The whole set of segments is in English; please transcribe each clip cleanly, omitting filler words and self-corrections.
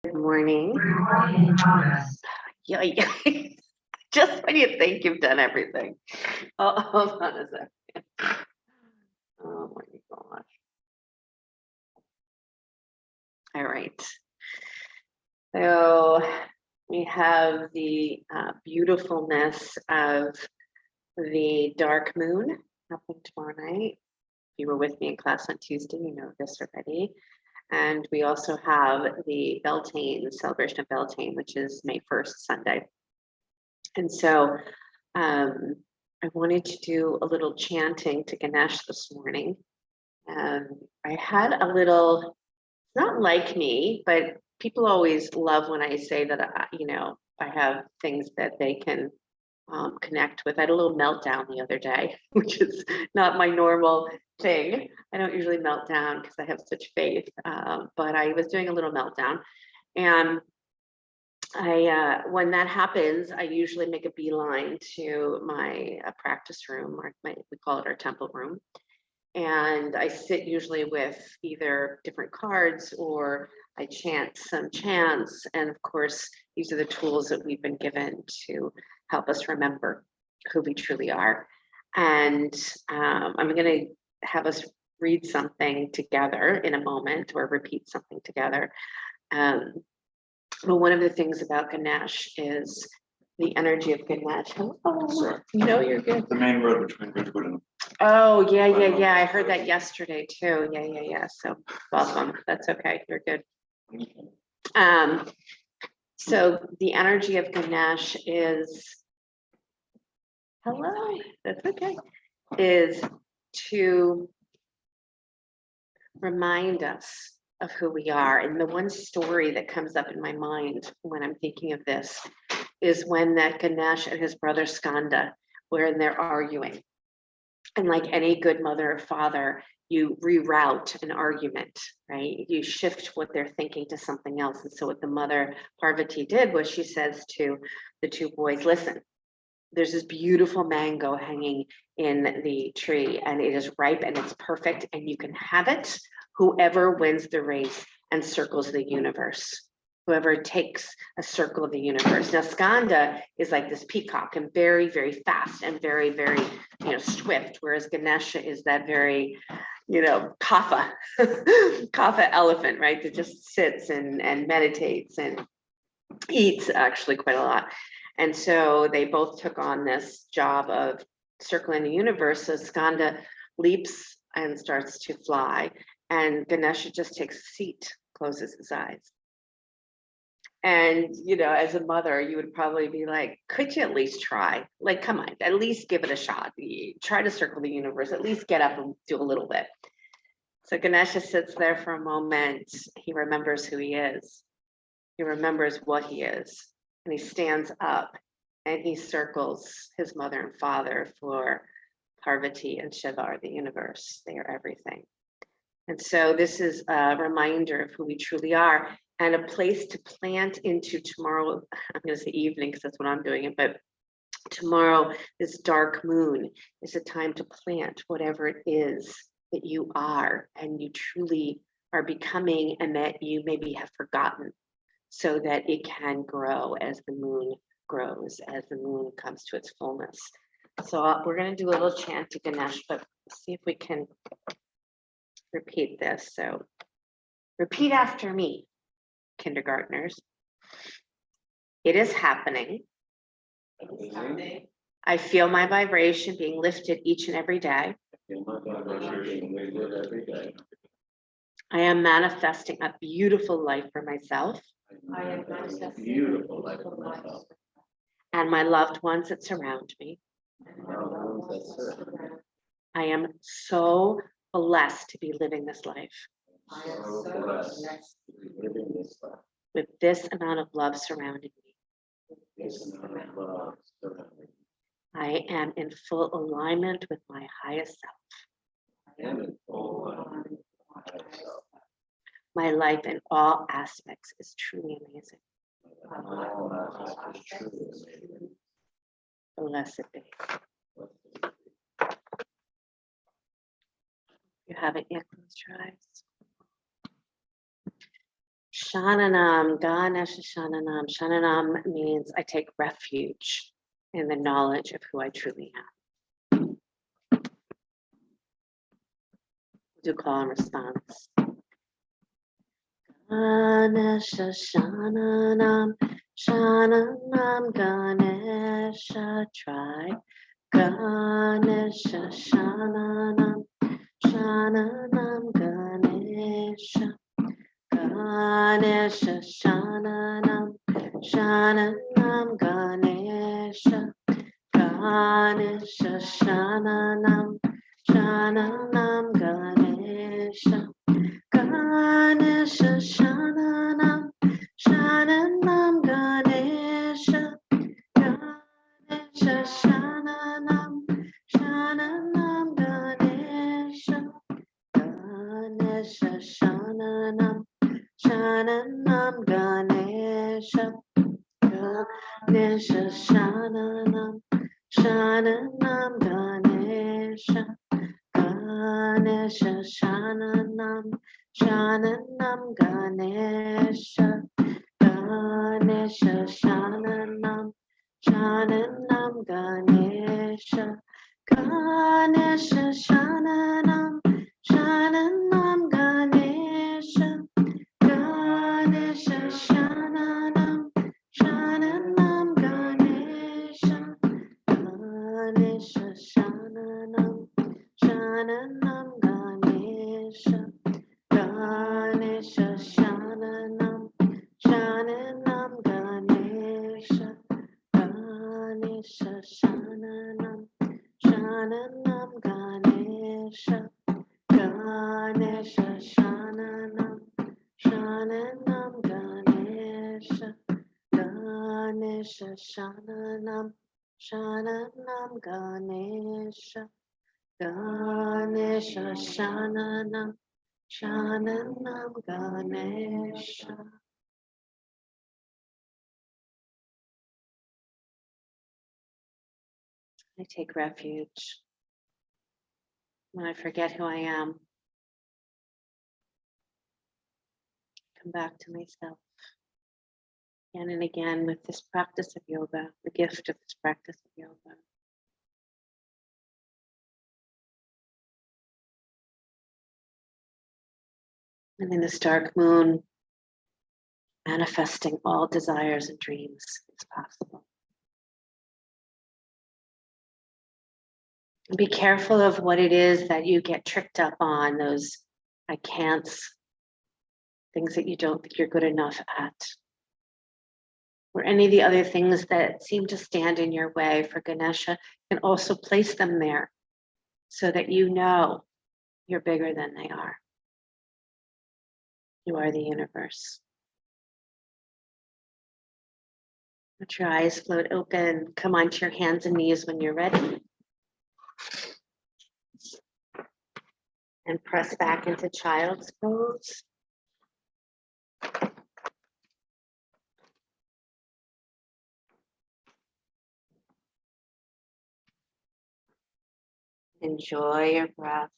Good morning. Yeah, yeah. Just when you think you've done everything. Oh, hold on a second. Oh my gosh. All right. So we have the beautifulness of the dark moon happening tomorrow night. If you were with me in class on Tuesday, you know this already. And we also have the Beltane, celebration of Beltane, which is May 1st, Sunday. And so I wanted to do a little chanting to Ganesh this morning. I had a little, not like me, but people always love when I say that, I have things that they can connect with. I had a little meltdown the other day, which is not my normal thing. I don't usually melt down because I have such faith, but I was doing a little meltdown. And when that happens, I usually make a beeline to my practice room, or we call it our temple room. And I sit usually with either different cards or I chant some chants. And of course, these are the tools that we've been given to help us remember who we truly are. And I'm going to have us read something together in a moment or repeat something together. But one of the things about Ganesh is the energy of Ganesh. Oh, no, you're good. The main road between Ridgewood and. Oh, yeah. I heard that yesterday too. Yeah. So welcome. That's okay. You're good. So the energy of Ganesh is, hello, that's okay, is to remind us of who we are. And the one story that comes up in my mind when I'm thinking of this is when that Ganesh and his brother Skanda were they're arguing. And like any good mother or father, you reroute an argument, right? You shift what they're thinking to something else. And so what the mother Parvati did was she says to the two boys, listen, there's this beautiful mango hanging in the tree and it is ripe and it's perfect and you can have it. Whoever wins the race and circles the universe, whoever takes a circle of the universe. Now, Skanda is like this peacock and very, very fast and very, very, swift, whereas Ganesha is that very, kapha, kapha elephant, right? That just sits and meditates and eats actually quite a lot. And so they both took on this job of circling the universe. So Skanda leaps and starts to fly, and Ganesha just takes a seat, closes his eyes. And, as a mother, you would probably be like, could you at least try? Like, come on, at least give it a shot. Try to circle the universe, at least get up and do a little bit. So Ganesha sits there for a moment. He remembers who he is. He remembers what he is. And he stands up and he circles his mother and father for Parvati and Shiva are the universe. They are everything. And so this is a reminder of who we truly are and a place to plant into tomorrow. I'm going to say evening because that's what I'm doing it, but tomorrow, this dark moon is a time to plant whatever it is that you are and you truly are becoming and that you maybe have forgotten, so that it can grow as the moon grows, as the moon comes to its fullness. So we're going to do a little chant to Ganesh, but see if we can repeat this. So repeat after me, kindergartners. It is happening. I feel my vibration being lifted each and every day. I am manifesting a beautiful life for myself. I am manifesting beautiful life for myself and my loved ones that surround me. I am so blessed to be living this life. I am so blessed to be living this life with this amount of love surrounding me. I am in full alignment with my highest self. My life in all aspects is truly amazing. Blessed be. You haven't yet closed your eyes. Shananam, Ganesha Shananam. Shananam means I take refuge in the knowledge of who I truly am. Do call and response. Ganesha Shananam, Shananam Ganesha. Try Ganesha Shananam, Shananam Ganesha. Ganesha Shananam, Shananam Ganesha. Ganesha Shananam, Shananam Ganesha. Ganesha Shananam, Shananam Ganesha. Ganesha Shananam, Shananam Ganesha. Ganesha Shananam, Shananam Ganesha. Ganesha Shananam, Shananam Ganesha. Ganesha Shananam, Shananam Ganesha. Ganesha Shananam, Shananam Ganesha. Ganesha Shananam, Shananam Ganesha. Ganesha Shananam, Shananam Ganesha. Ganesha Shananam, Shananam Ganesha. Ganesha Shananam, Shananam Ganesha. Ganesha Shananam, Shananam Ganesha. Ganesha Shananam, Shananam Ganesha. Ganesha Shananam, Shananam Ganesha. Ganesha Shananam, Shananam Ganesha. I take refuge when I forget who I am. Come back to myself again and again with this practice of yoga, the gift of this practice of yoga. And in this dark moon, manifesting all desires and dreams is possible. And be careful of what it is that you get tricked up on, those I can'ts, things that you don't think you're good enough at, or any of the other things that seem to stand in your way. For Ganesha, you can also place them there so that you know you're bigger than they are. You are the universe. Let your eyes float open. Come onto your hands and knees when you're ready. And press back into child's pose. Enjoy your breath.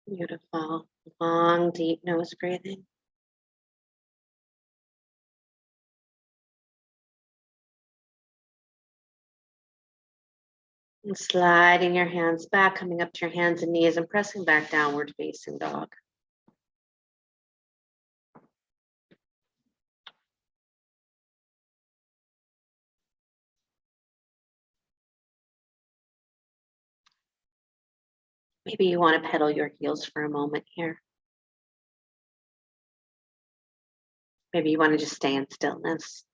Beautiful. Long, deep nose breathing. And sliding your hands back, coming up to your hands and knees and pressing back downward facing dog. Maybe you want to pedal your heels for a moment here. Maybe you want to just stay in stillness.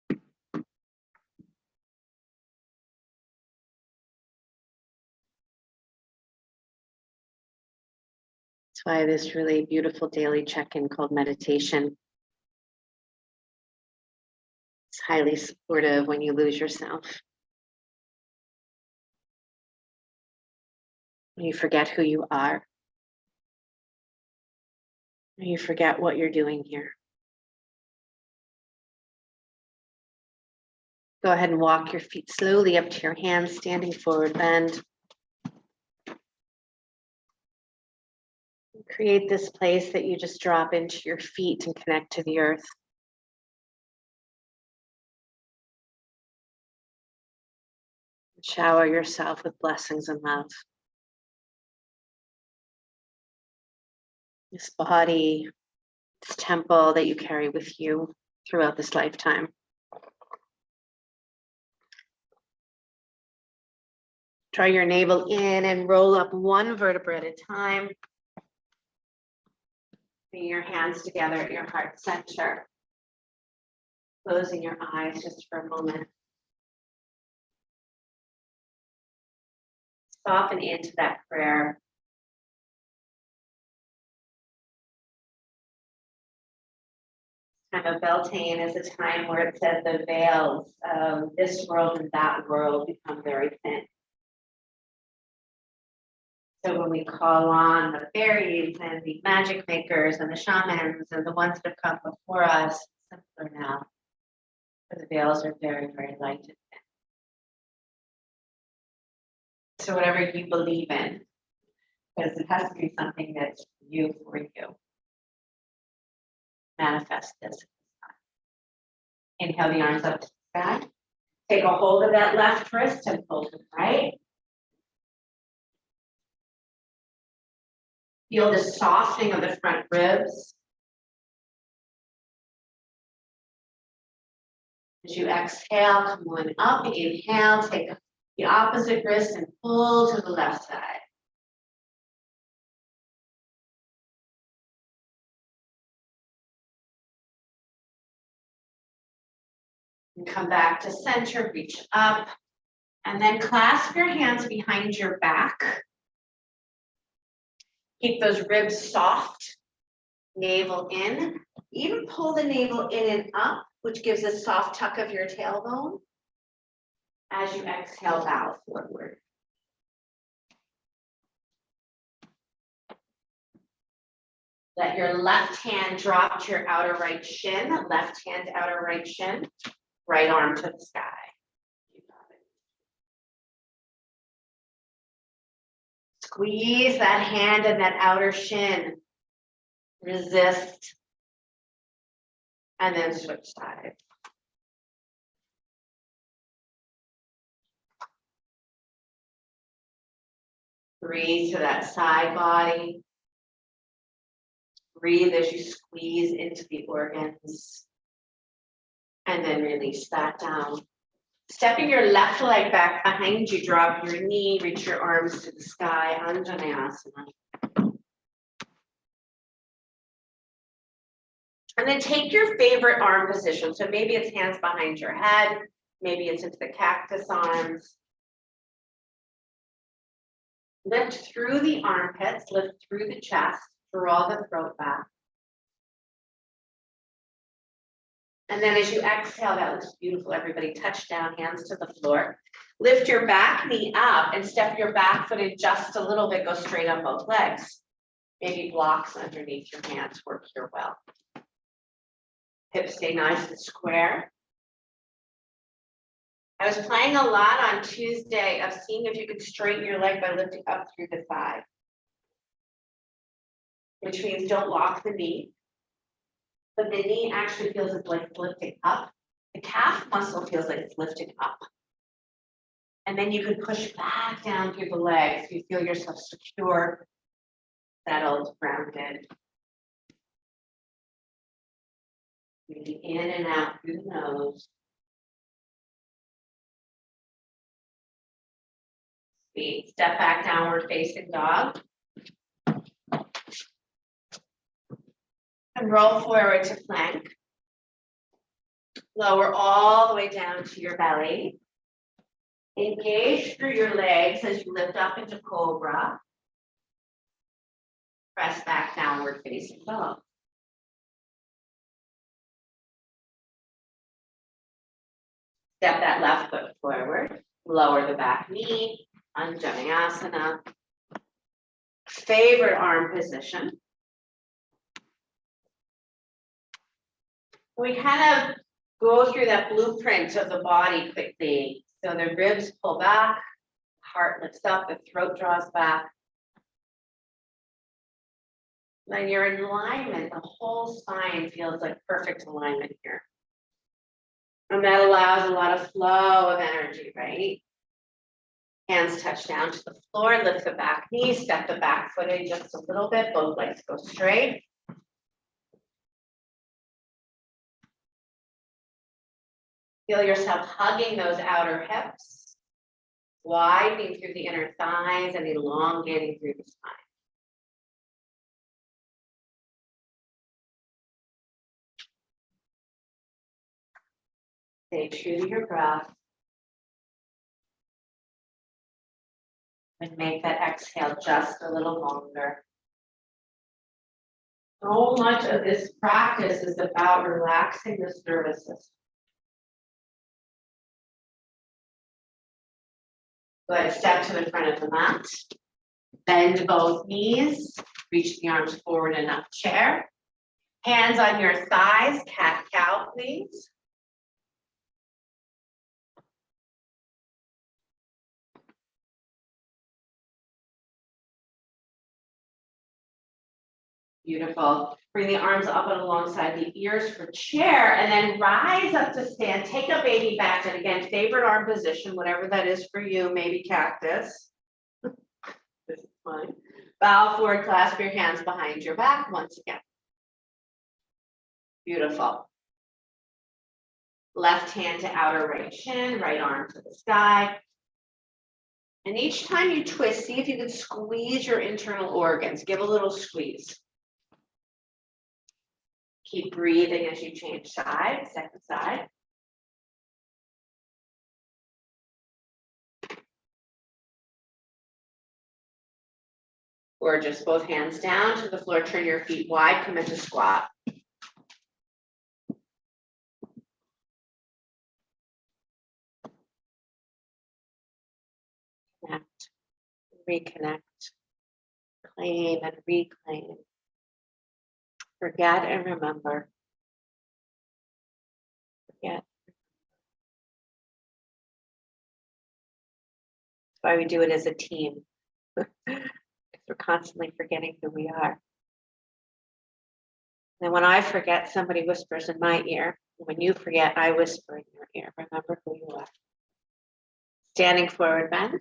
That's why this really beautiful daily check-in called meditation. It's highly supportive when you lose yourself. When you forget who you are. When you forget what you're doing here. Go ahead and walk your feet slowly up to your hands, standing forward bend. Create this place that you just drop into your feet and connect to the earth. Shower yourself with blessings and love. This body, this temple that you carry with you throughout this lifetime. Draw your navel in and roll up one vertebra at a time. Bring your hands together at your heart center. Closing your eyes just for a moment. Soften into that prayer. Time of Beltane is a time where it says the veils of this world and that world become very thin. So when we call on the fairies and the magic makers and the shamans and the ones that have come before us, it's simpler now. The veils are very, very light and thin. So whatever you believe in, because it has to be something that's you for you. Manifest this. Inhale the arms up to the sky. Take a hold of that left wrist and pull to the right. Feel the softening of the front ribs. As you exhale, come on up. Inhale, take the opposite wrist and pull to the left side. And come back to center, reach up, and then clasp your hands behind your back. Keep those ribs soft, navel in. Even pull the navel in and up, which gives a soft tuck of your tailbone. As you exhale, bow forward. Let your left hand drop to your outer right shin, left hand to outer right shin, right arm to the sky. Squeeze that hand and that outer shin. Resist. And then switch sides. Breathe to that side body. Breathe as you squeeze into the organs. And then release that down. Stepping your left leg back behind you, drop your knee, reach your arms to the sky, Asana. And then take your favorite arm position. So maybe it's hands behind your head, maybe it's into the cactus arms. Lift through the armpits, lift through the chest, draw the throat back. And then as you exhale, that looks beautiful, everybody. Touch down, hands to the floor. Lift your back knee up and step your back foot in just a little bit, go straight on both legs. Maybe blocks underneath your hands work here well. Hips stay nice and square. I was playing a lot on Tuesday of seeing if you could straighten your leg by lifting up through the thigh. Which means don't lock the knee. But the knee actually feels like it's lifting up. The calf muscle feels like it's lifting up. And then you can push back down through the legs. You feel yourself secure, settled, grounded. Breathing in and out through the nose. Feet. Step back, downward facing dog. And roll forward to plank. Lower all the way down to your belly. Engage through your legs as you lift up into cobra. Press back, downward facing dog. Step that left foot forward. Lower the back knee. Asana. favorite arm position. We kind of go through that blueprint of the body quickly. So the ribs pull back, heart lifts up, the throat draws back. When you're in alignment, the whole spine feels like perfect alignment here. And that allows a lot of flow of energy, right? Hands touch down to the floor, lift the back knee, step the back foot in just a little bit, both legs go straight. Feel yourself hugging those outer hips, widening through the inner thighs and elongating through the spine. Stay true to your breath. And make that exhale just a little longer. So much of this practice is about relaxing this nervous system. Go ahead, step to the front of the mat. Bend both knees, reach the arms forward in up chair. Hands on your thighs, cat-cow, please. Beautiful. Bring the arms up and alongside the ears for chair, and then rise up to stand. Take a baby back, and again, favorite arm position, whatever that is for you, maybe cactus. This is fine. Bow forward, clasp your hands behind your back once again. Beautiful. Left hand to outer right shin, right arm to the sky. And each time you twist, see if you can squeeze your internal organs. Give a little squeeze. Keep breathing as you change side, second side. Or just both hands down to the floor, turn your feet wide, come into squat. Connect, reconnect, claim and reclaim. Forget and remember. Forget. That's why we do it as a team. Because we're constantly forgetting who we are. And when I forget, somebody whispers in my ear. When you forget, I whisper in your ear. Remember who you are. Standing forward bend.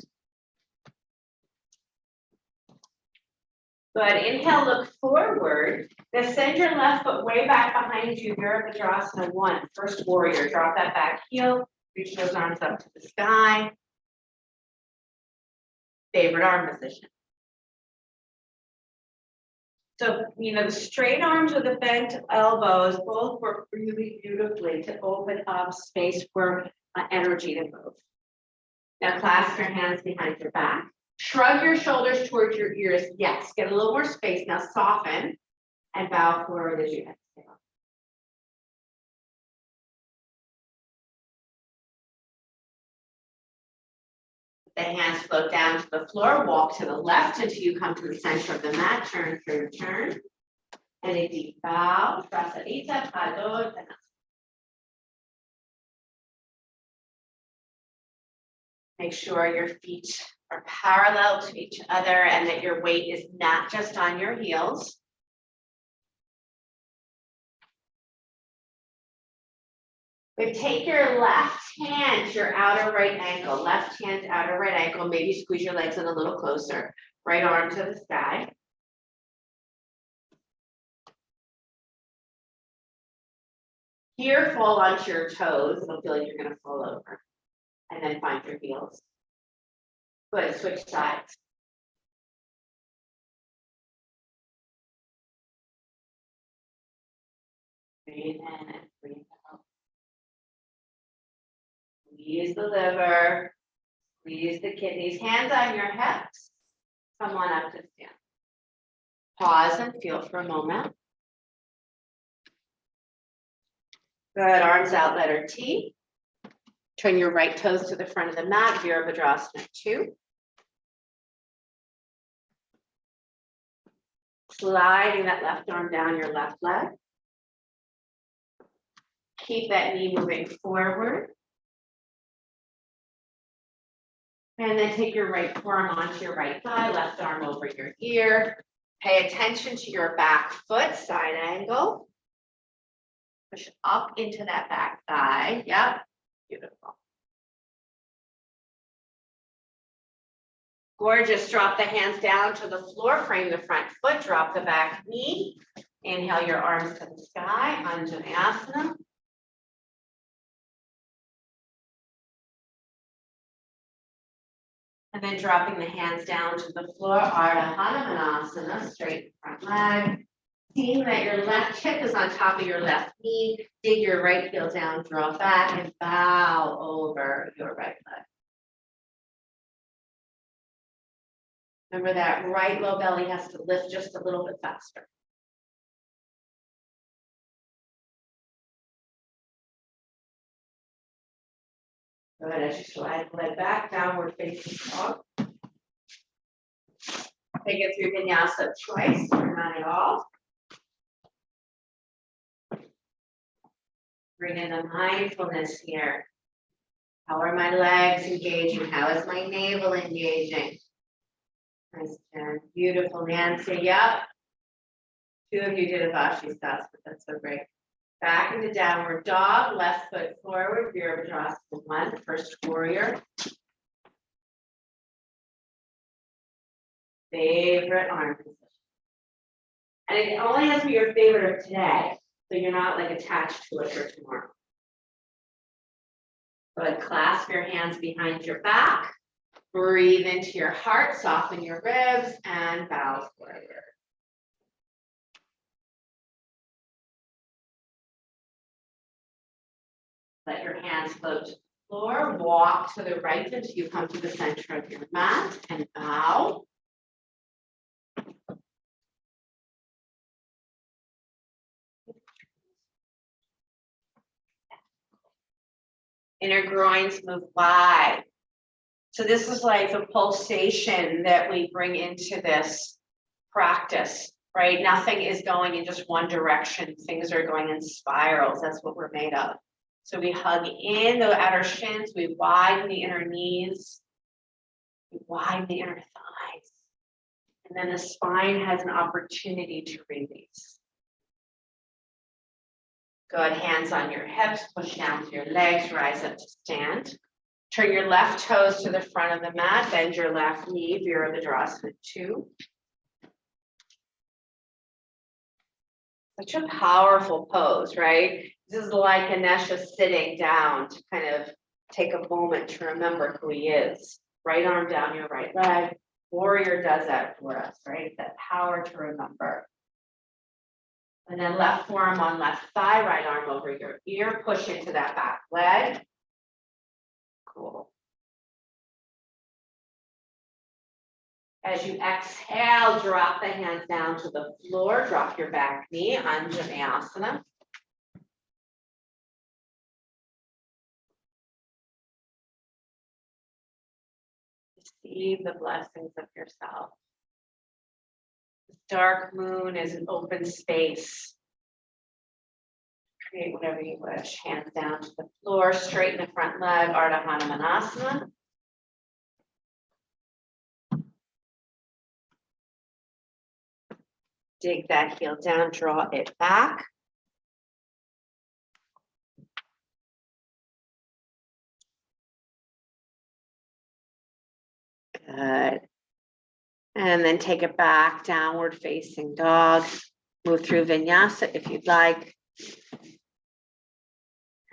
Good. Inhale, look forward. Then send your left foot way back behind you. Barakanasana 1. First warrior. Drop that back heel. Reach those arms up to the sky. Favorite arm position. So, the straight arms or the bent elbows both work really beautifully to open up space for energy to move. Now clasp your hands behind your back. Shrug your shoulders towards your ears. Yes, get a little more space. Now soften and bow forward as you exhale. The hands float down to the floor. Walk to the left until you come to the center of the mat. Turn, turn, turn. And a deep bow. Prasarita, Padot, and make sure your feet are parallel to each other and that your weight is not just on your heels. But take your left hand to your outer right ankle, left hand to outer right ankle, maybe squeeze your legs in a little closer, right arm to the sky. Here, fall onto your toes. It'll feel like you're gonna fall over. And then find your heels. Good, switch sides. Breathe in and breathe out. Squeeze the liver, squeeze the kidneys, hands on your hips. Come on up to stand. Pause and feel for a moment. Good, arms out, letter T. Turn your right toes to the front of the mat, Virabhadrasana 2. sliding that left arm down your left leg. Keep that knee moving forward. And then take your right forearm onto your right thigh, left arm over your ear. Pay attention to your back foot, side angle. Push up into that back thigh. Yep, beautiful. Gorgeous. Drop the hands down to the floor, frame the front foot, drop the back knee. Inhale your arms to the sky, Anjaneyasana. And then dropping the hands down to the floor, Ardha straight front leg. Seeing that your left hip is on top of your left knee, dig your right heel down, draw back, and bow over your right leg. Remember that right low belly has to lift just a little bit faster. Good, as you slide the leg back, downward facing dog. Take it through vinyasa of choice, or not at all. Bring in the mindfulness here. How are my legs engaging? How is my navel engaging? Nice, Jen. Beautiful, Nancy. Yep. 2 of you did a Vashisthasana, but that's so great. Back into downward dog, left foot forward, Virabhadrasana 1, first warrior. Favorite arm position. And it only has to be your favorite of today, so you're not like attached to it for tomorrow. Good, clasp your hands behind your back. Breathe into your heart, soften your ribs, and bow forward. Let your hands float to the floor. Walk to the right until you come to the center of your mat and bow. Inner groins move wide. So this is like the pulsation that we bring into this practice, right? Nothing is going in just one direction. Things are going in spirals. That's what we're made of. So we hug in the outer shins, we widen the inner knees, we widen the inner thighs. And then the spine has an opportunity to release. Good, hands on your hips, push down to your legs, rise up to stand. Turn your left toes to the front of the mat, bend your left knee, Virabhadrasana 2. Such a powerful pose, right? This is like Ganesha sitting down to kind of take a moment to remember who he is. Right arm down your right leg. Warrior does that for us, right? That power to remember. And then left forearm on left thigh, right arm over your ear, push into that back leg. Cool. As you exhale, drop the hands down to the floor, drop your back knee, Anjaneyasana. Receive the blessings of yourself. This dark moon is an open space. Create whatever you wish. Hands down to the floor, straighten the front leg, Ardha. Dig that heel down, draw it back. Good. And then take it back, downward facing dog. Move through vinyasa if you'd like.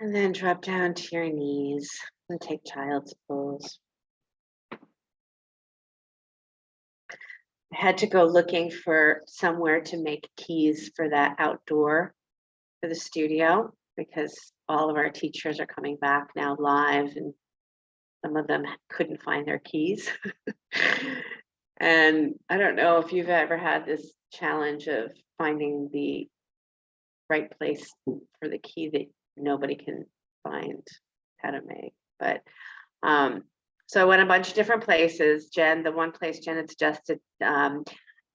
And then drop down to your knees and take child's pose. I had to go looking for somewhere to make keys for that outdoor for the studio because all of our teachers are coming back now live and some of them couldn't find their keys. And I don't know if you've ever had this challenge of finding the right place for the key that nobody can find how to make. But so I went a bunch of different places. Jen, the one place Jen had suggested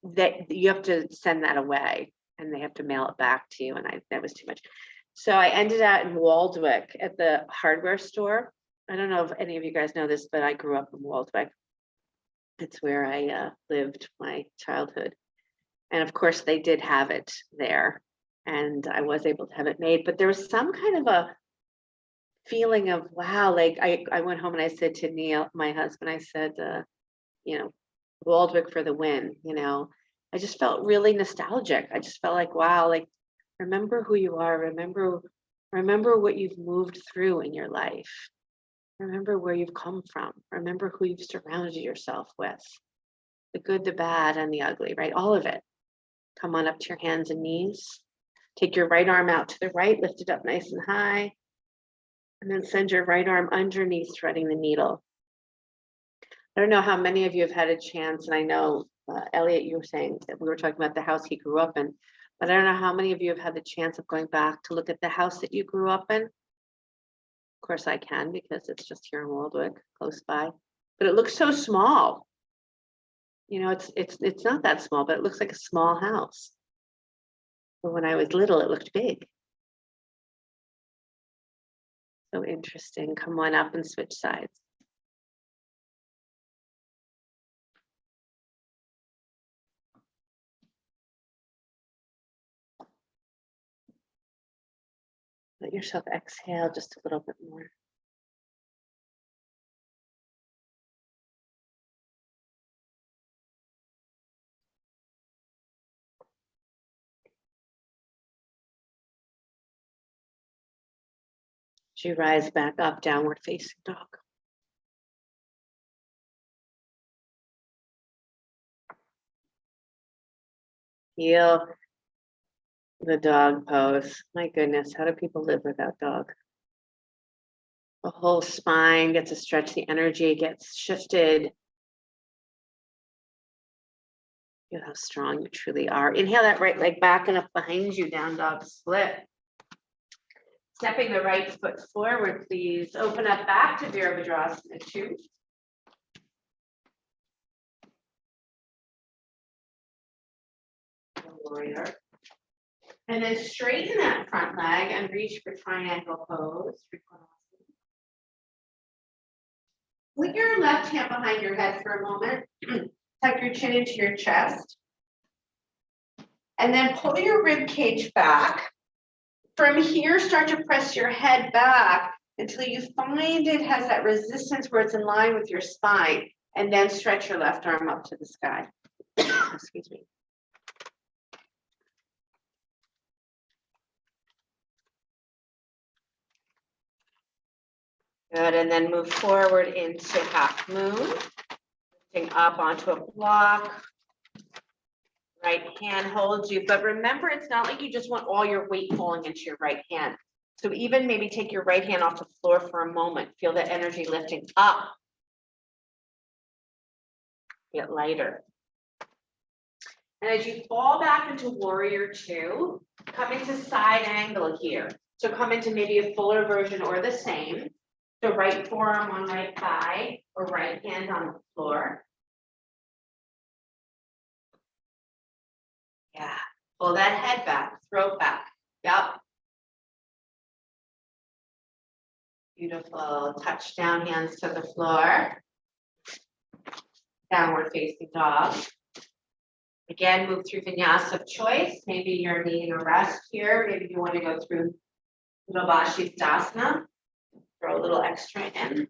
that you have to send that away and they have to mail it back to you. And that was too much. So I ended up in Waldwick at the hardware store. I don't know if any of you guys know this, but I grew up in Waldwick. It's where I lived my childhood. And of course they did have it there and I was able to have it made, but there was some kind of a feeling of, wow, like I went home and I said to Neil, my husband, I said, you know, Waldwick for the win, you know. I just felt really nostalgic. I just felt like, wow, like remember who you are, remember what you've moved through in your life. Remember where you've come from. Remember who you've surrounded yourself with. The good, the bad, and the ugly, right? All of it. Come on up to your hands and knees. Take your right arm out to the right, lift it up nice and high. And then send your right arm underneath, threading the needle. I don't know how many of you have had a chance, and I know, Elliot, you were saying that we were talking about the house he grew up in, but I don't know how many of you have had the chance of going back to look at the house that you grew up in. Of course I can, because it's just here in Waldwick, close by, but it looks so small. You know, it's not that small, but it looks like a small house. But when I was little, it looked big. So interesting. Come on up and switch sides. Let yourself exhale just a little bit more. As you rise back up, downward facing dog. Feel the dog pose. My goodness, how do people live without dog? The whole spine gets a stretch, the energy gets shifted. Feel how strong you truly are. Inhale that right leg back and up behind you, down dog split. Stepping the right foot forward, please. Open up back to Virabhadrasana 2. Warrior. And then straighten that front leg and reach for triangle pose. Put your left hand behind your head for a moment. Tuck your chin into your chest. And then pull your rib cage back. From here, start to press your head back until you find it has that resistance where it's in line with your spine. And then stretch your left arm up to the sky. Excuse me. Good, and then move forward into half moon. Lifting up onto a block. Right hand holds you, but remember, it's not like you just want all your weight falling into your right hand. So even maybe take your right hand off the floor for a moment. Feel the energy lifting up. Get lighter. And as you fall back into warrior 2, come into side angle here. So come into maybe a fuller version or the same. So right forearm on right thigh or right hand on the floor. Yeah, pull that head back, throat back. Yep. Beautiful. Touch down, hands to the floor. Downward facing dog. Again, move through vinyasa of choice. Maybe you're needing a rest here. Maybe you want to go through Barakanasana. Throw a little extra in.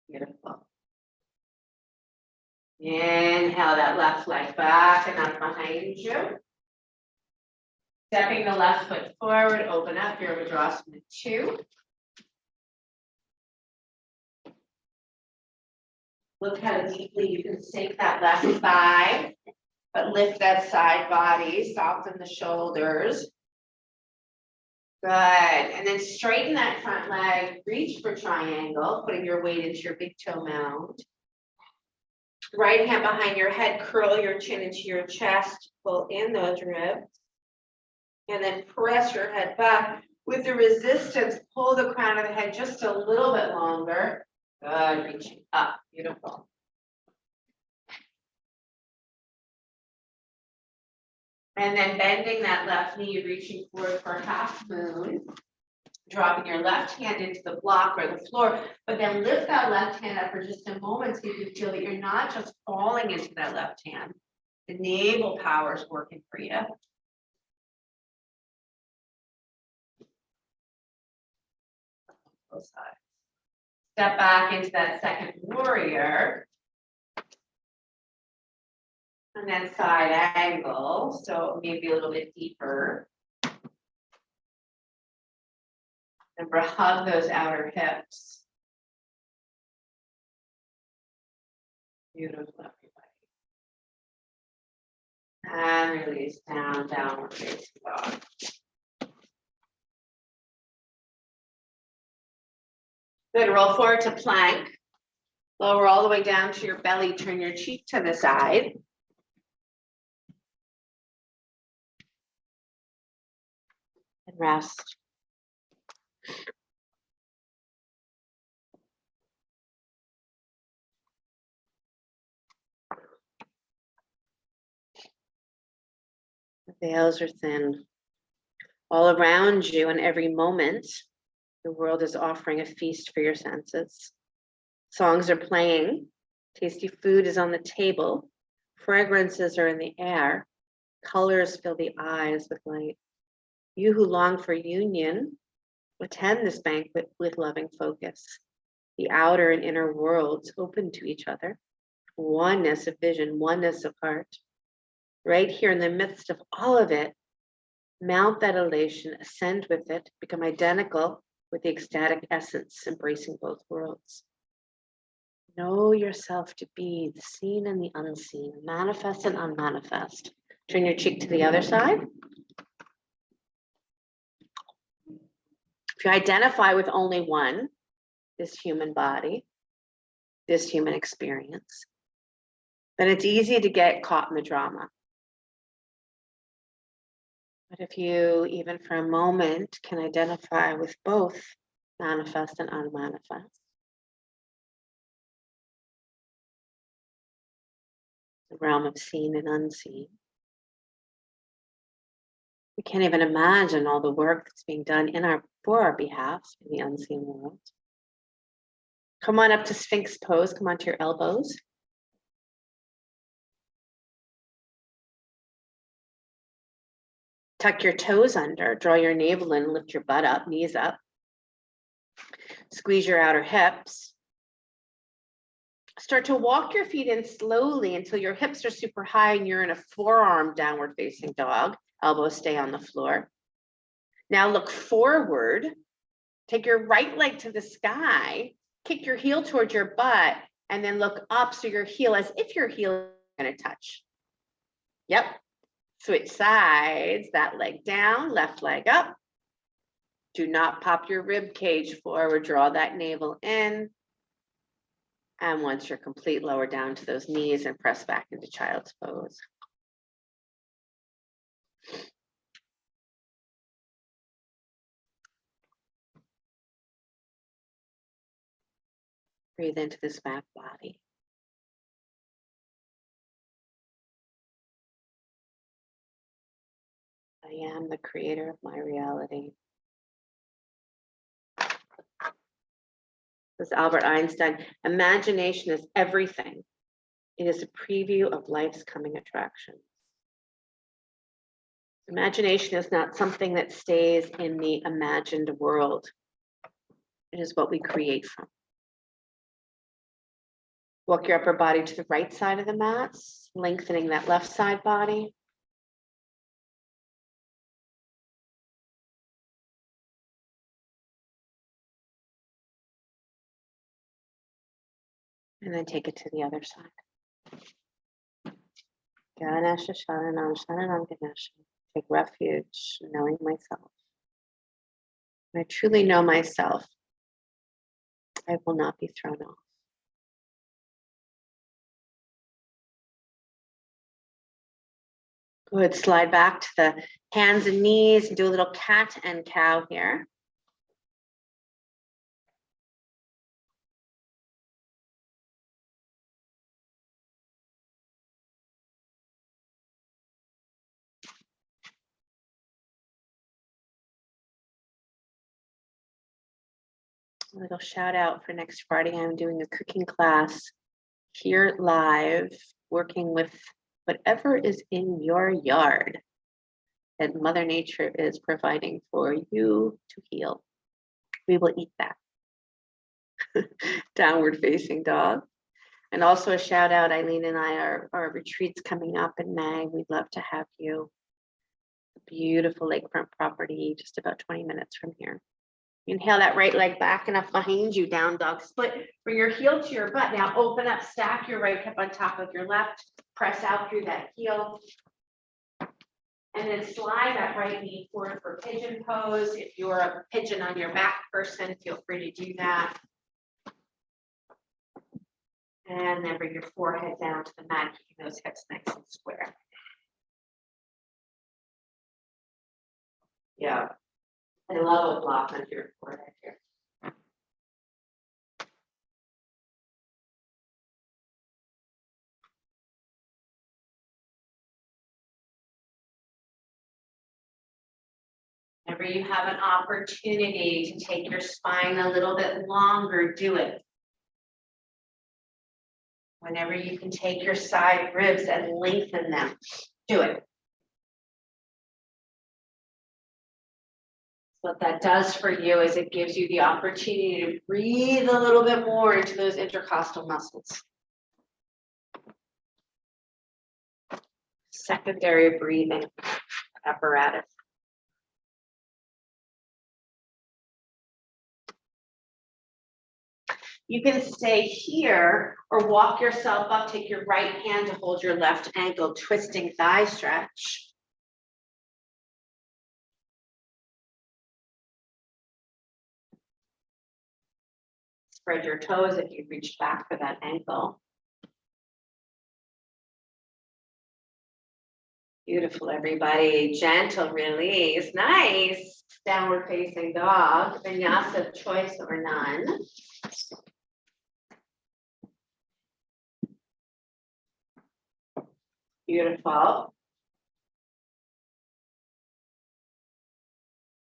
Beautiful. Inhale that left leg back and up behind you. Stepping the left foot forward, open up, Virabhadrasana 2. Look how deeply you can sink that left thigh, but lift that side body, soften the shoulders. Good, and then straighten that front leg, reach for triangle, putting your weight into your big toe mound. Right hand behind your head, curl your chin into your chest, pull in those ribs. And then press your head back. With the resistance, pull the crown of the head just a little bit longer. Good, reaching up, beautiful. And then bending that left knee, reaching forward for half moon. Dropping your left hand into the block or the floor, but then lift that left hand up for just a moment so you can feel that you're not just falling into that left hand. The navel power is working for you. Both sides. Step back into that second warrior. And then side angle, so maybe a little bit deeper. Remember, hug those outer hips. Beautiful, everybody. And release down, downward facing dog. Good, roll forward to plank. Lower all the way down to your belly, turn your cheek to the side. And rest. The veils are thin. All around you and every moment, the world is offering a feast for your senses. Songs are playing, tasty food is on the table, fragrances are in the air, colors fill the eyes with light. You who long for union, attend this banquet with loving focus. The outer and inner worlds open to each other, oneness of vision, oneness of heart. Right here in the midst of all of it, mount that elation, ascend with it, become identical with the ecstatic essence, embracing both worlds. Know yourself to be the seen and the unseen, manifest and unmanifest. Turn your cheek to the other side. If you identify with only one, this human body, this human experience, then it's easy to get caught in the drama. But if you, even for a moment, can identify with both manifest and unmanifest, the realm of seen and unseen, we can't even imagine all the work that's being done for our behalf in the unseen world. Come on up to Sphinx Pose, come onto your elbows. Tuck your toes under, draw your navel in, lift your butt up, knees up. Squeeze your outer hips. Start to walk your feet in slowly until your hips are super high and you're in a forearm downward facing dog. Elbows stay on the floor. Now look forward. Take your right leg to the sky. Kick your heel towards your butt and then look up so your heel, as if your heel is going to touch. Yep. Switch sides, that leg down, left leg up. Do not pop your rib cage forward, draw that navel in. And once you're complete, lower down to those knees and press back into child's pose. Breathe into this back body. I am the creator of my reality. This is Albert Einstein. Imagination is everything. It is a preview of life's coming attractions. Imagination is not something that stays in the imagined world. It is what we create from. Walk your upper body to the right side of the mat, lengthening that left side body. And then take it to the other side. Ganesha, Sharanam, Sharanam, Ganesha. Take refuge, knowing myself. When I truly know myself, I will not be thrown off. Good, slide back to the hands and knees and do a little cat and cow here. A little shout out for next Friday. I'm doing a cooking class here live, working with whatever is in your yard that Mother Nature is providing for you to heal. We will eat that. Downward facing dog. And also a shout out, Eileen and I, our retreats coming up in May. We'd love to have you. Beautiful lakefront property, just about 20 minutes from here. Inhale that right leg back and up behind you, down dog split. Bring your heel to your butt. Now open up, stack your right hip on top of your left. Press out through that heel. And then slide that right knee forward for pigeon pose. If you're a pigeon on your back person, feel free to do that. And then bring your forehead down to the mat, keeping those hips nice and square. Yeah. I love a block on your forehead here. Whenever you have an opportunity to take your spine a little bit longer, do it. Whenever you can take your side ribs and lengthen them, do it. What that does for you is it gives you the opportunity to breathe a little bit more into those intercostal muscles. Secondary breathing apparatus. You can stay here or walk yourself up, take your right hand to hold your left ankle, twisting thigh stretch. Spread your toes if you've reached back for that ankle. Beautiful, everybody. Gentle release. Nice. Downward facing dog. Vinyasa of choice or none. Beautiful.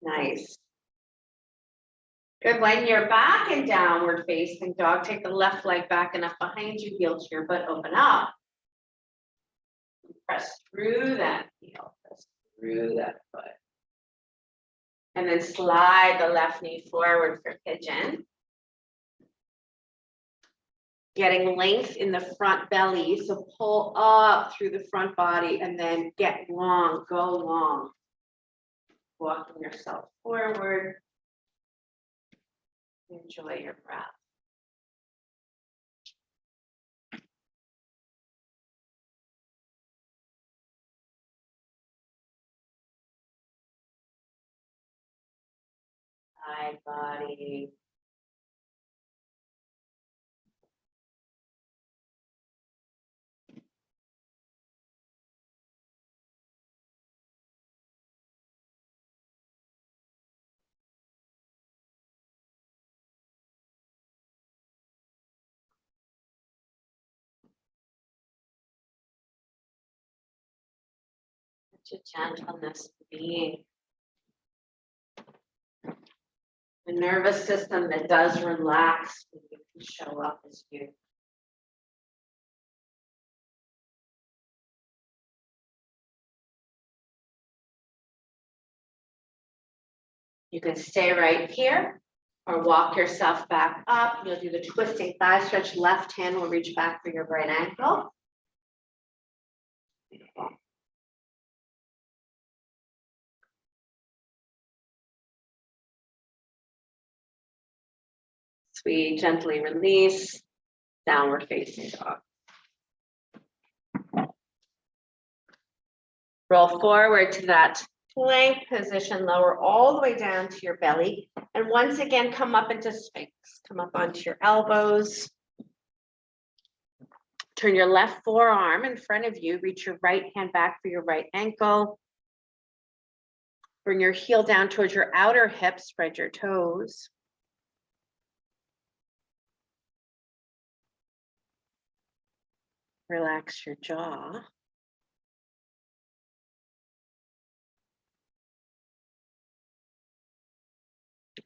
Nice. Good. When you're back in downward facing dog, take the left leg back and up behind you, heel to your butt, open up. Press through that heel, press through that foot. And then slide the left knee forward for pigeon. Getting length in the front belly, so pull up through the front body and then get long, go long. Walking yourself forward. Enjoy your breath. Side body. Such a gentleness being. The nervous system that does relax when you can show up as you. You can stay right here or walk yourself back up. You'll do the twisting thigh stretch. Left hand will reach back for your right ankle. Beautiful. Sweet, gently release, downward facing dog. Roll forward to that plank position, lower all the way down to your belly. And once again, come up into Sphinx. Come up onto your elbows. Turn your left forearm in front of you, reach your right hand back for your right ankle. Bring your heel down towards your outer hip, spread your toes. Relax your jaw.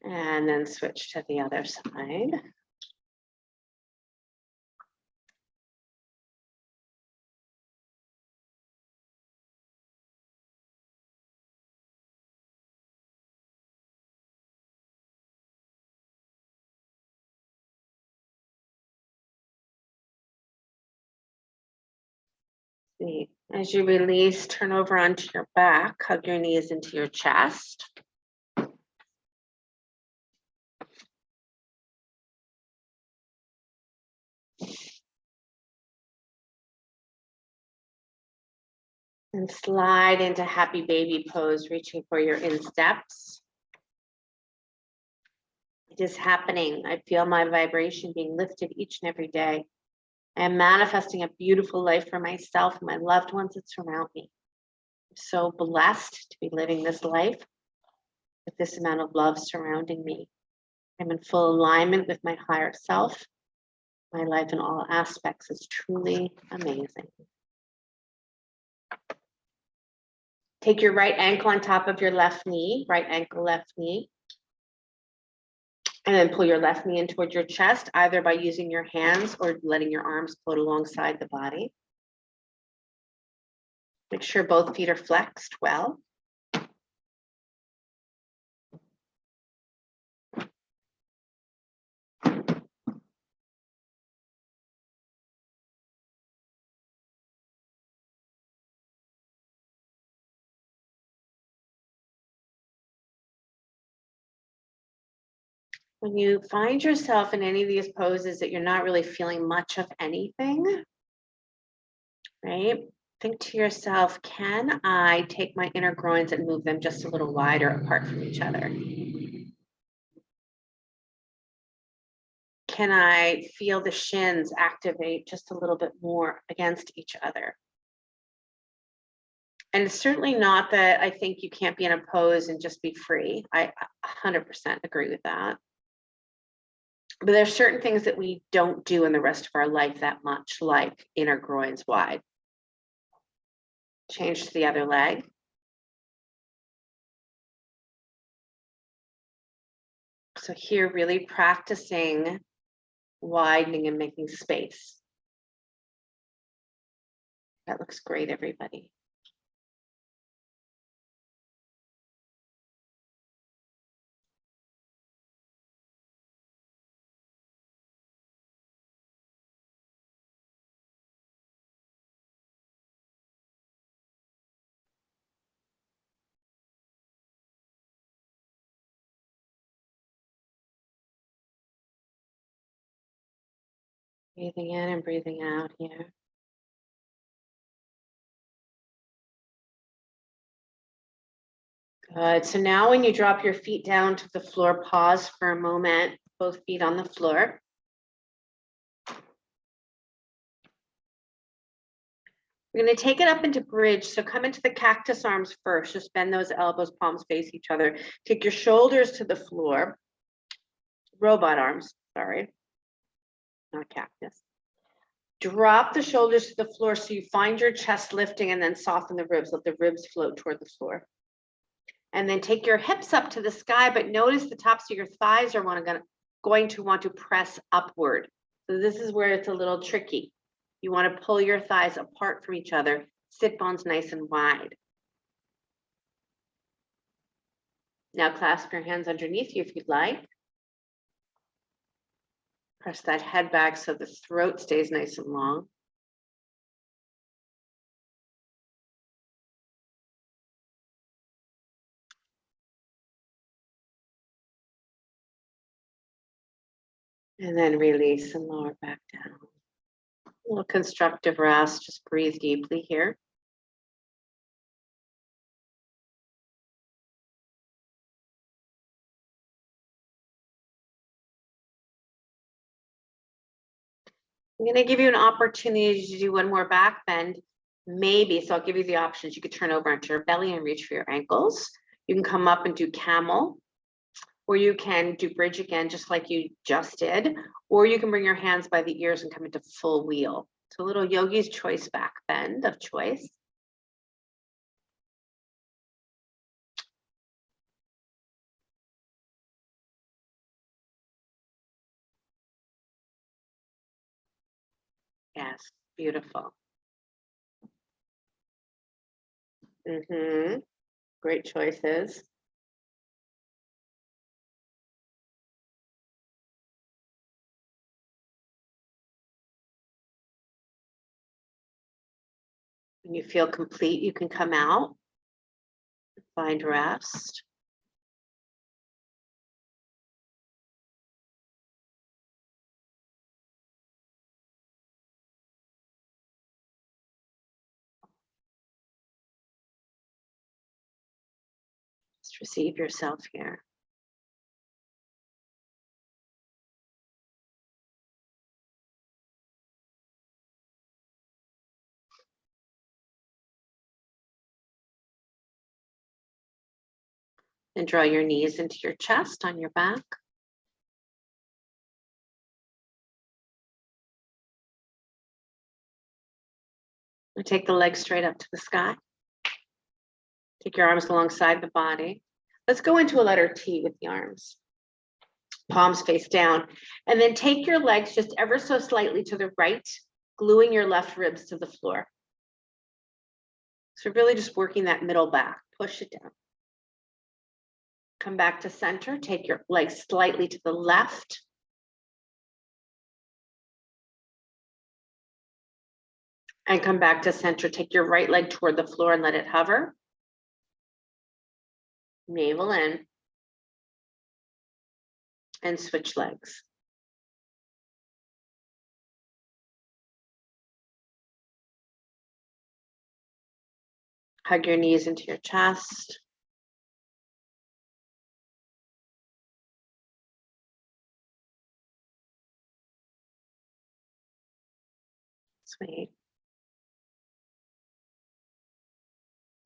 And then switch to the other side. See, as you release, turn over onto your back, hug your knees into your chest. And slide into happy baby pose, reaching for your insteps. It is happening. I feel my vibration being lifted each and every day. I am manifesting a beautiful life for myself and my loved ones that surround me. I'm so blessed to be living this life with this amount of love surrounding me. I'm in full alignment with my higher self. My life in all aspects is truly amazing. Take your right ankle on top of your left knee, right ankle, left knee. And then pull your left knee in towards your chest, either by using your hands or letting your arms float alongside the body. Make sure both feet are flexed well. When you find yourself in any of these poses that you're not really feeling much of anything, right? Think to yourself, can I take my inner groins and move them just a little wider apart from each other? Can I feel the shins activate just a little bit more against each other? And it's certainly not that I think you can't be in a pose and just be free. I 100% agree with that. But there's certain things that we don't do in the rest of our life that much, like inner groins wide. Change to the other leg. So here, really practicing widening and making space. That looks great, everybody. Breathing in and breathing out here. Good. So now when you drop your feet down to the floor, pause for a moment, both feet on the floor. We're going to take it up into bridge. So come into the cactus arms first. Just bend those elbows, palms face each other. Take your shoulders to the floor. Robot arms, sorry. Not cactus. Drop the shoulders to the floor so you find your chest lifting and then soften the ribs. Let the ribs float toward the floor. And then take your hips up to the sky, but notice the tops of your thighs are going to want to press upward. So this is where it's a little tricky. You want to pull your thighs apart from each other, sit bones nice and wide. Now clasp your hands underneath you if you'd like. Press that head back so the throat stays nice and long. And then release and lower back down. A little constructive rest, just breathe deeply here. I'm gonna give you an opportunity to do one more back bend, maybe. So I'll give you the options. You could turn over onto your belly and reach for your ankles. You can come up and do camel, or you can do bridge again, just like you just did, or you can bring your hands by the ears and come into full wheel. So a little yogi's choice back bend of choice. Yes, beautiful. Great choices. When you feel complete, you can come out, find rest. Just receive yourself here. And draw your knees into your chest on your back. And take the legs straight up to the sky. Take your arms alongside the body. Let's go into a letter T with the arms. Palms face down. And then take your legs just ever so slightly to the right, gluing your left ribs to the floor. So really just working that middle back. Push it down. Come back to center. Take your legs slightly to the left. And come back to center. Take your right leg toward the floor and let it hover. Navel in. And switch legs. Hug your knees into your chest. Sweet.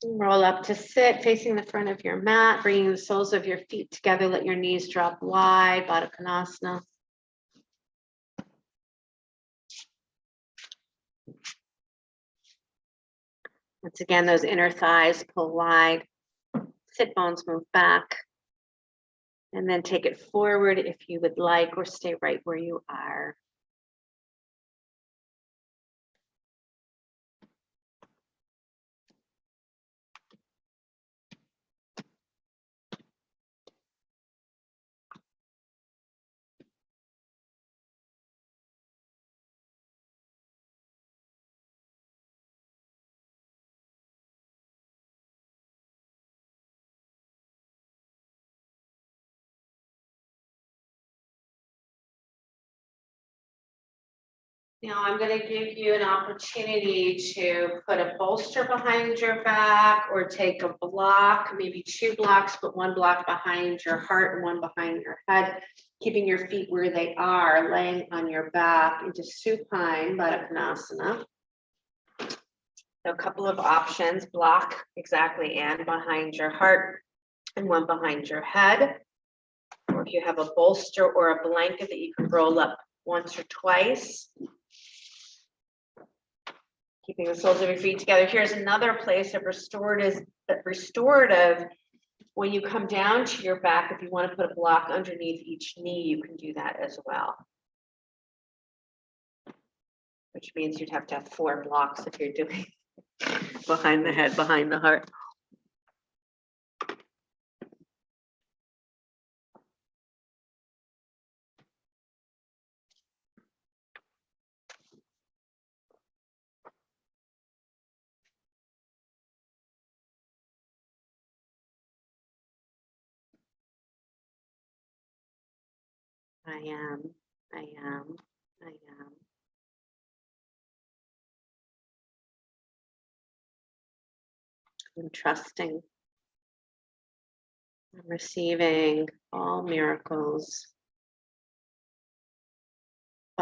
Roll up to sit, facing the front of your mat, bringing the soles of your feet together. Let your knees drop wide, Barakanasana. Once again, those inner thighs pull wide. Sit bones move back. And then take it forward if you would like, or stay right where you are. Now I'm going to give you an opportunity to put a bolster behind your back or take a block, maybe 2 blocks, but 1 block behind your heart and 1 behind your head, keeping your feet where they are, laying on your back into supine Barakanasana. So a couple of options, block exactly and behind your heart and 1 behind your head. Or if you have a bolster or a blanket that you can roll up once or twice. Keeping the soles of your feet together. Here's another place of restorative. When you come down to your back, if you want to put a block underneath each knee, you can do that as well. Which means you'd have to have 4 blocks if you're doing behind the head, behind the heart. I am. I'm trusting. I'm receiving all miracles,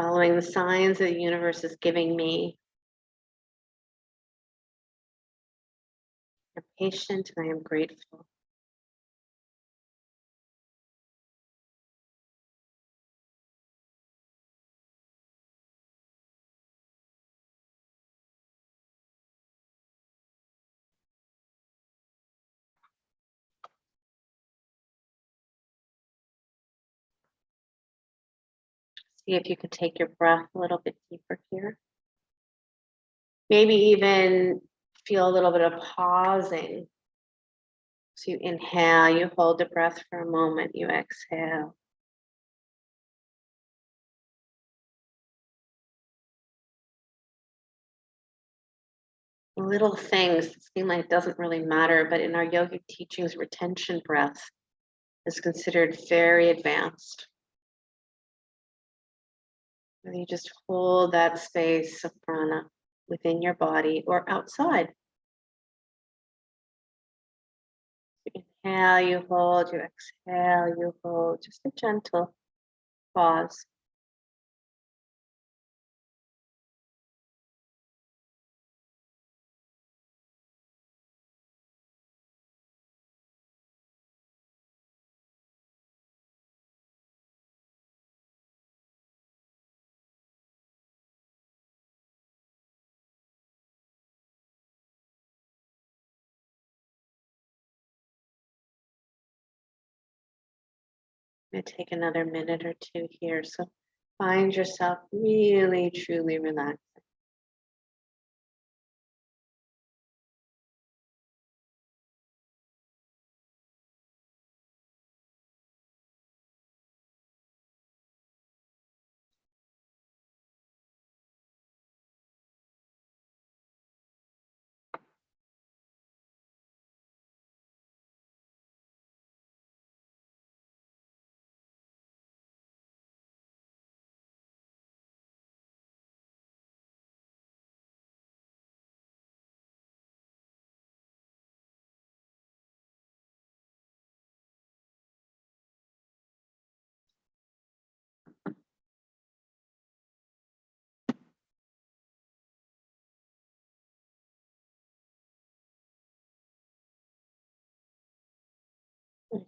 Following the signs that the universe is giving me. I'm patient and I am grateful. See if you could take your breath a little bit deeper here. Maybe even feel a little bit of pausing. So you inhale, you hold the breath for a moment, you exhale. Little things that seem like it doesn't really matter, but in our yogic teachings, retention breath is considered very advanced. And you just hold that space of prana within your body or outside. Inhale, you hold, you exhale, you hold, just a gentle pause. I'm going to take another minute or two here. So find yourself really, truly relaxed.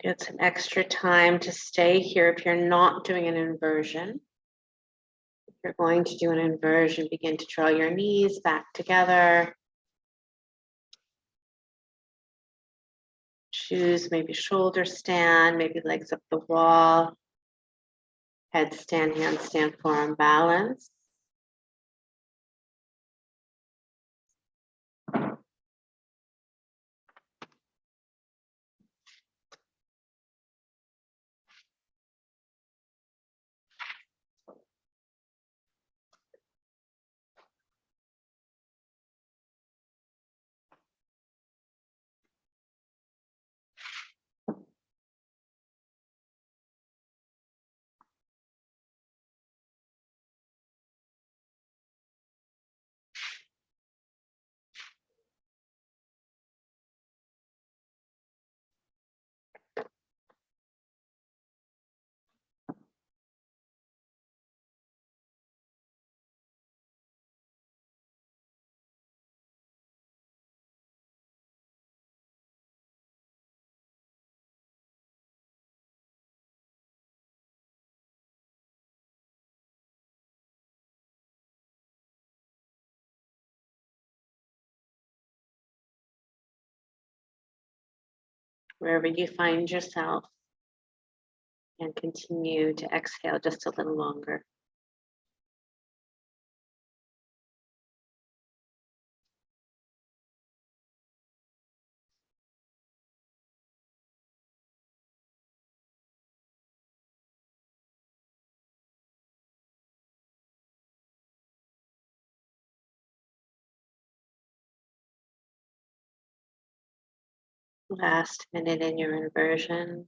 Get some extra time to stay here if you're not doing an inversion. If you're going to do an inversion, begin to draw your knees back together. Choose maybe shoulder stand, maybe legs up the wall. Headstand, handstand, forearm balance. Wherever you find yourself, and continue to exhale just a little longer. Last minute in your inversion.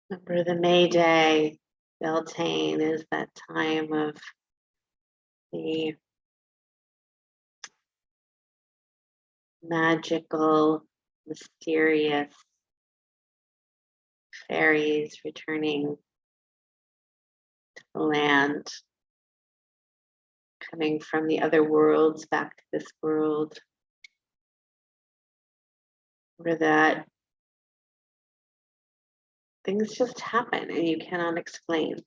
Remember the May Day, Beltane is that time of the magical, mysterious fairies returning to the land, coming from the other worlds back to this world, where that things just happen and you cannot explain.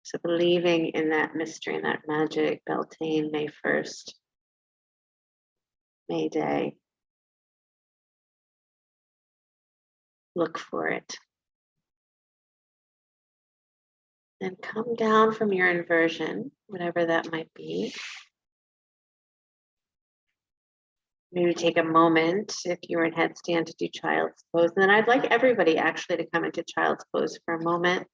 So believing in that mystery and that magic, Beltane, May 1st, May Day. Look for it. And come down from your inversion, whatever that might be. Maybe take a moment if you're in headstand to do child's pose. And then I'd like everybody actually to come into child's pose for a moment.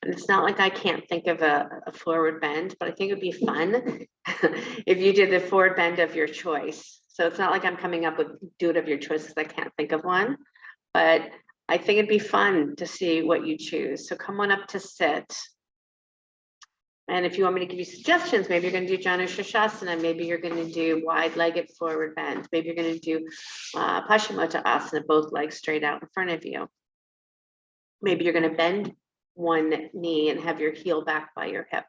And it's not like I can't think of a forward bend, but I think it'd be fun if you did the forward bend of your choice. So it's not like I'm coming up with do it of your choice because I can't think of one, but I think it'd be fun to see what you choose. So come on up to sit. And if you want me to give you suggestions, maybe you're going to do Janu Shirshasana, maybe you're going to do wide-legged forward bend, maybe you're going to do Paschimottanasana, both legs straight out in front of you. Maybe you're going to bend one knee and have your heel back by your hip.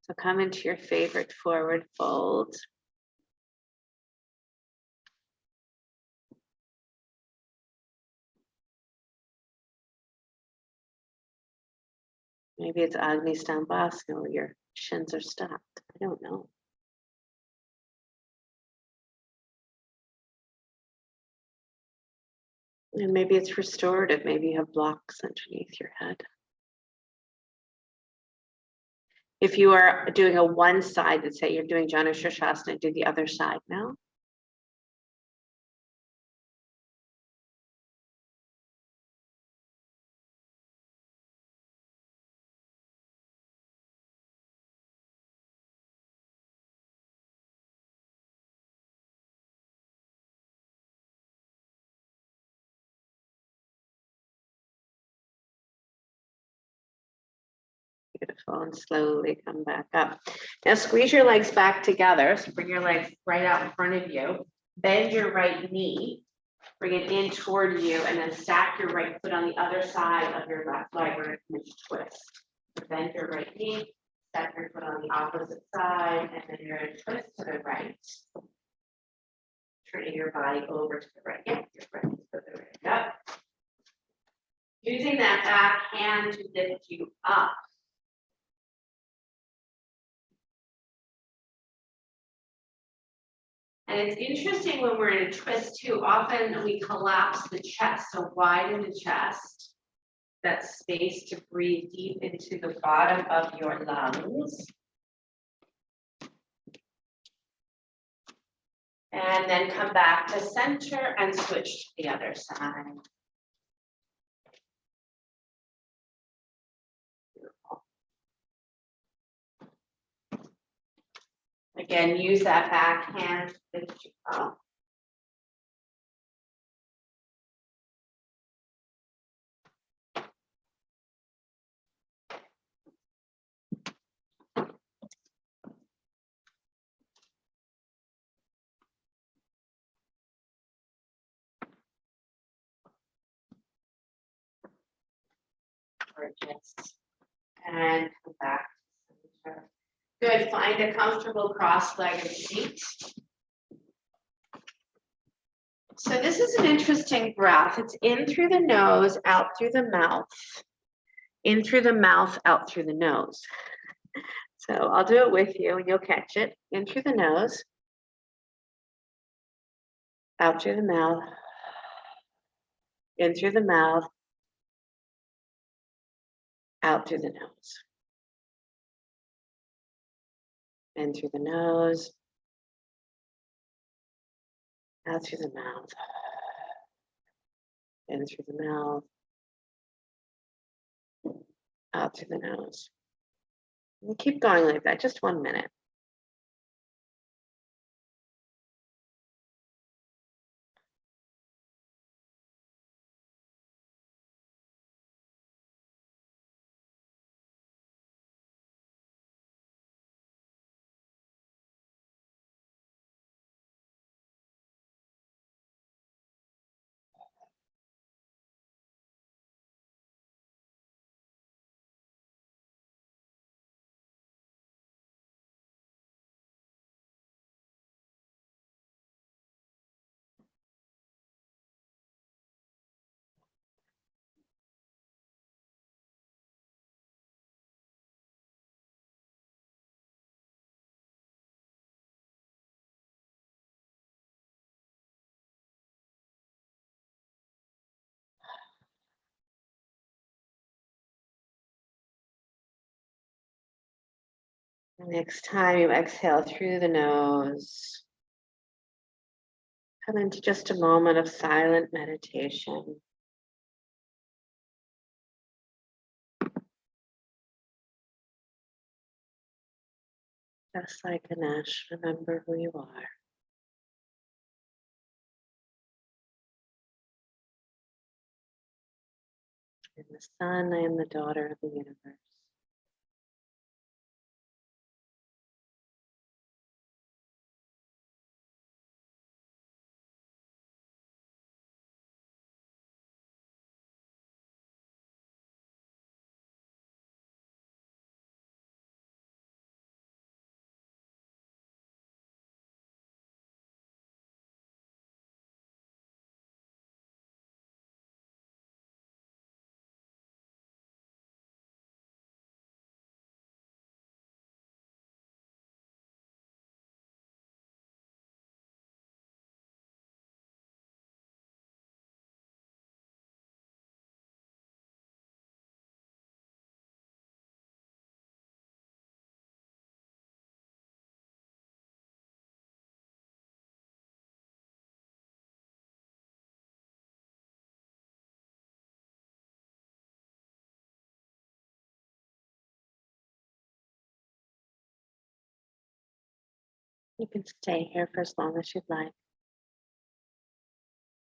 So come into your favorite forward fold. Maybe it's Agni Stambhasana where your shins are stopped. I don't know. And maybe it's restorative. Maybe you have blocks underneath your head. If you are doing a one side, let's say you're doing Janu Shirshasana, do the other side now. Beautiful, and slowly come back up. Now squeeze your legs back together. So bring your legs right out in front of you. Bend your right knee, bring it in toward you, and then stack your right foot on the other side of your left leg. We're going to twist. So bend your right knee, stack your foot on the opposite side, and then you're going to twist to the right. Turning your body over to the right. Yep, your right to the right. Yep. Using that back hand to lift you up. And it's interesting when we're in a twist too, often we collapse the chest, so widen the chest. That space to breathe deep into the bottom of your lungs. And then come back to center and switch to the other side. Beautiful. Again, use that back hand to lift you up. Gorgeous. And come back to center. Good, find a comfortable cross-legged seat. So this is an interesting breath. It's in through the nose, out through the mouth. In through the mouth, out through the nose. So I'll do it with you and you'll catch it. In through the nose, out through the mouth, in through the mouth, out through the nose. In through the nose, out through the mouth, In through the mouth, out through the nose. And keep going like that, just 1 minute. Next time you exhale through the nose, come into just a moment of silent meditation. Just like Ganesh, remember who you are. I am the sun, I am the daughter of the universe. You can stay here for as long as you'd like.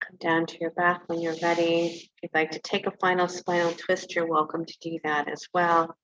Come down to your back when you're ready. If you'd like to take a final spinal twist, you're welcome to do that as well.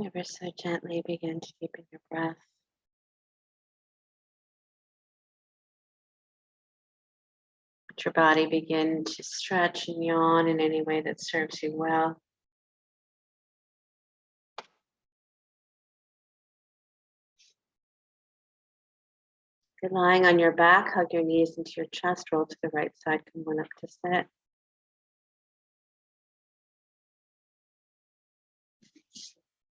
Ever so gently begin to deepen your breath. Let your body begin to stretch and yawn in any way that serves you well. If you're lying on your back, hug your knees into your chest, roll to the right side, come on up to sit.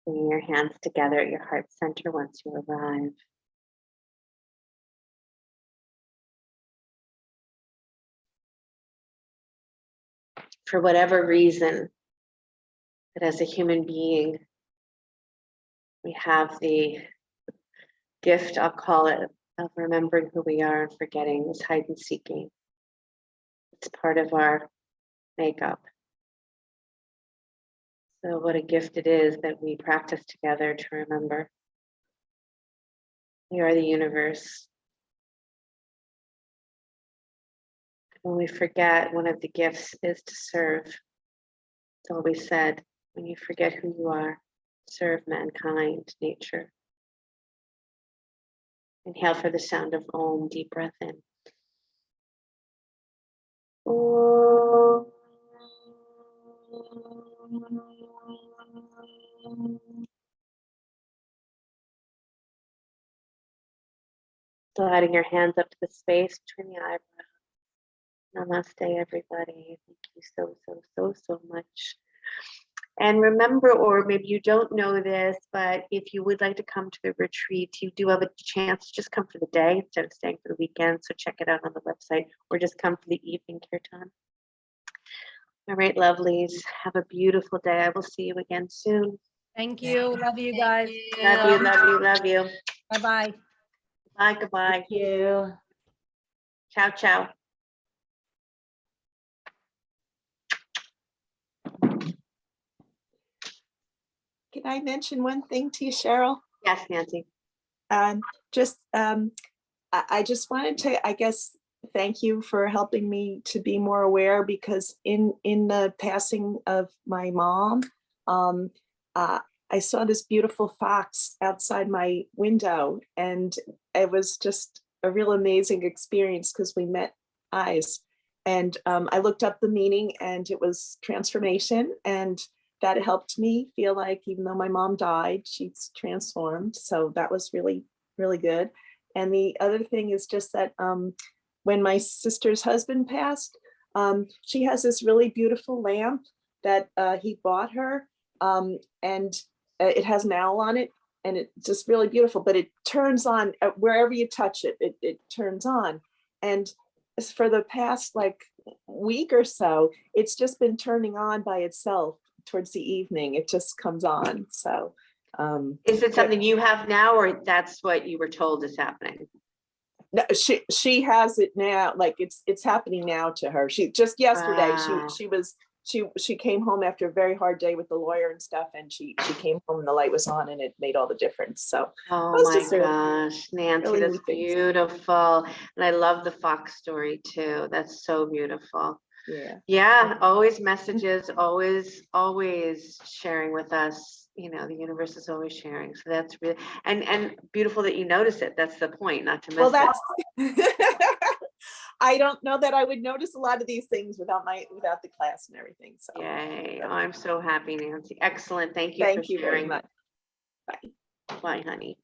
Bring your hands together at your heart center once you arrive. For whatever reason, that as a human being, we have the gift, I'll call it, of remembering who we are and forgetting this hide and seeking. It's part of our makeup. So what a gift it is that we practice together to remember. We are the universe. When we forget, one of the gifts is to serve. It's always said, when you forget who you are, serve mankind, nature. Inhale for the sound of Om, deep breath in. Om. Sliding your hands up to the space between the eyebrows. Namaste, everybody. Thank you so much. And remember, or maybe you don't know this, but if you would like to come to the retreat, you do have a chance to just come for the day instead of staying for the weekend. So check it out on the website, or just come for the evening kirtan. All right, lovelies. Have a beautiful day. I will see you again soon. Thank you. Love you guys. Love you. Bye-bye. Bye, goodbye. Thank you. Ciao, ciao. Can I mention one thing to you, Cheryl? Yes, Nancy. I just wanted to, I guess, thank you for helping me to be more aware, because in the passing of my mom, I saw this beautiful fox outside my window, and it was just a real amazing experience because we met eyes. And I looked up the meaning, and it was transformation, and that helped me feel like even though my mom died, she's transformed. So that was really, really good. And the other thing is just that when my sister's husband passed, she has this really beautiful lamp that he bought her, and it has an owl on it, and it's just really beautiful, but it turns on wherever you touch it, it turns on. And for the past like week or so, it's just been turning on by itself. Towards the evening, it just comes on. So Is it something you have now, or that's what you were told is happening? no, she has it now. Like it's happening now to her. She just yesterday, Wow. she came home after a very hard day with the lawyer and stuff, and she came home and the light was on, and it made all the difference. So Oh was my just a gosh, Nancy, really that's neat thing. beautiful. And I love the fox story too. That's so beautiful. Yeah. Yeah, always messages, always sharing with us. You know, the universe is always sharing. So that's really, and beautiful that you notice it. That's the point, not to miss Well, it. that's I don't know that I would notice a lot of these things without the class and everything. So Yay. Oh, I'm so happy, Nancy. Excellent. Thank you for thank you very sharing. much. Bye, honey.